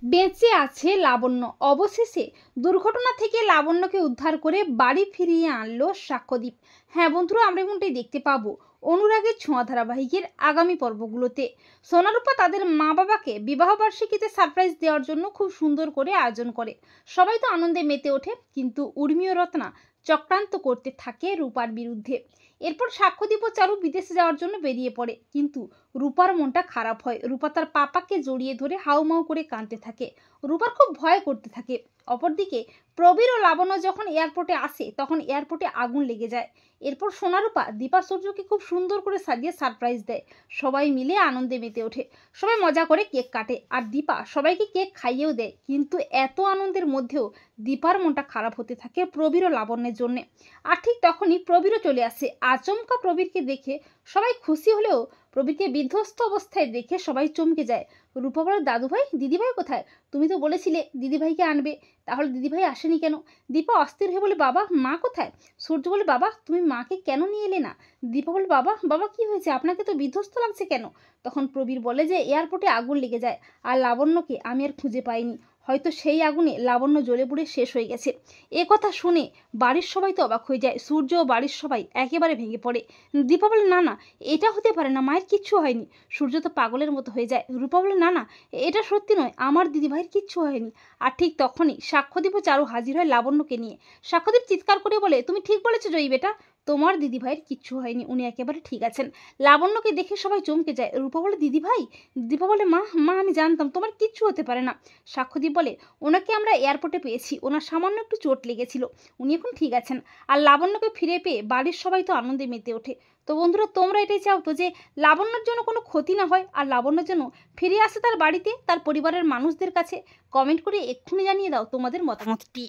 বেঁচে আছে লাবণ্য। অবশেষে দুর্ঘটনা থেকে লাবণ্যকে উদ্ধার করে বাড়ি ফিরিয়ে আনলো সাক্ষ্যদীপ। হ্যাঁ বন্ধুরা, আমরা এমনটাই দেখতে পাবো অনুরাগের ছোঁয়া ধারাবাহিকের আগামী পর্বগুলোতে। সোনারূপা তাদের মা বাবাকে বিবাহবার্ষিকীতে সারপ্রাইজ দেওয়ার জন্য খুব সুন্দর করে আয়োজন করে। সবাই তো আনন্দে মেতে ওঠে, কিন্তু উর্মি ও রত্না চক্রান্ত করতে থাকে রূপার বিরুদ্ধে। এরপর সাক্ষ্যদীপ ও চারু বিদেশে যাওয়ার জন্য বেরিয়ে পড়ে, কিন্তু রূপার মনটা খারাপ হয়। রূপা তার পাপাকে জড়িয়ে ধরে হাউমাউ করে কাঁদতে থাকে। রূপার খুব ভয় করতে থাকে। অপরদিকে প্রবীর ও লাবণ্য যখন এয়ারপোর্টে আসে, তখন এয়ারপোর্টে আগুন লেগে যায়। এরপর সোনারূপা দীপা সূর্যকে খুব সুন্দর করে সাজিয়ে সারপ্রাইজ দেয়। সবাই মিলে আনন্দে মেতে ওঠে। সবাই মজা করে কেক কাটে, আর দীপা সবাইকে কেক খাইয়েও দেয়। কিন্তু এত আনন্দের মধ্যেও দীপার মনটা খারাপ হতে থাকে প্রবীর ও লাবণ্যের জন্য। আর ঠিক তখনই প্রবীরও চলে আসে। আচমকা প্রবীরকে দেখে সবাই খুশি হলেও প্রবীরকে বিধ্বস্ত অবস্থায় দেখে সবাই চমকে যায়। রূপা বলে, দাদুভাই দিদিভাই কোথায়? তুমি তো বলেছিলে দিদিভাইকে আনবে, তাহলে দিদিভাই আসেনি কেন? দীপা অস্থির হয়ে বলে, বাবা মা কোথায়? সূর্য বলে, বাবা তুমি মাকে কেন নিয়ে এলে না? দীপা বলে, বাবা বাবা কি হয়েছে, আপনাকে তো বিধ্বস্ত লাগছে কেন? তখন প্রবীর বলে যে এয়ারপোর্টে আগুন লেগে যায়, আর লাবণ্যকে আমি আর খুঁজে পাইনি। হয়তো সেই আগুনে লাবণ্য জ্বলে পুড়ে শেষ হয়ে গেছে। এ কথা শুনে বাড়ির সবাই তো অবাক হয়ে যায়। সূর্য ও বাড়ির সবাই একেবারে ভেঙে পড়ে। দীপা বলে, না না, এটা হতে পারে না, মায়ের কিচ্ছু হয়নি। সূর্য তো পাগলের মতো হয়ে যায়। রূপা বলে, না না, এটা সত্যি নয়, আমার দিদিভাইয়ের কিচ্ছু হয়নি। আর ঠিক তখনই সাক্ষ্যদীপ ও চারু হাজির হয় লাবণ্যকে নিয়ে। সাক্ষ্যদীপ চিৎকার করে বলে, তুমি ঠিক বলেছো জয়ী বেটা, তোমার দিদিভাইয়ের কিচ্ছু হয়নি, উনি একেবারে ঠিক আছেন। লাবণ্যকে দেখে সবাই চমকে যায়। রূপা বলে, দিদিভাই? দীপা বলে, মা মা আমি জানতাম তোমার কিচ্ছু হতে পারে না। সাক্ষ্যদীপ বলে, ওনাকে আমরা এয়ারপোর্টে পেয়েছি, ওনার সামান্য একটু চোট লেগেছিল, উনি এখন ঠিক আছেন। আর লাবণ্যকে ফিরে পেয়ে বাড়ির সবাই তো আনন্দে মেতে ওঠে। তো বন্ধুরা, তোমরা এটাই চাও তো যে লাবণ্যর জন্য কোনো ক্ষতি না হয়, আর লাবণ্যর জন্য ফিরে আসে তার বাড়িতে, তার পরিবারের মানুষদের কাছে? কমেন্ট করে এক্ষুনি জানিয়ে দাও তোমাদের মতামতটি।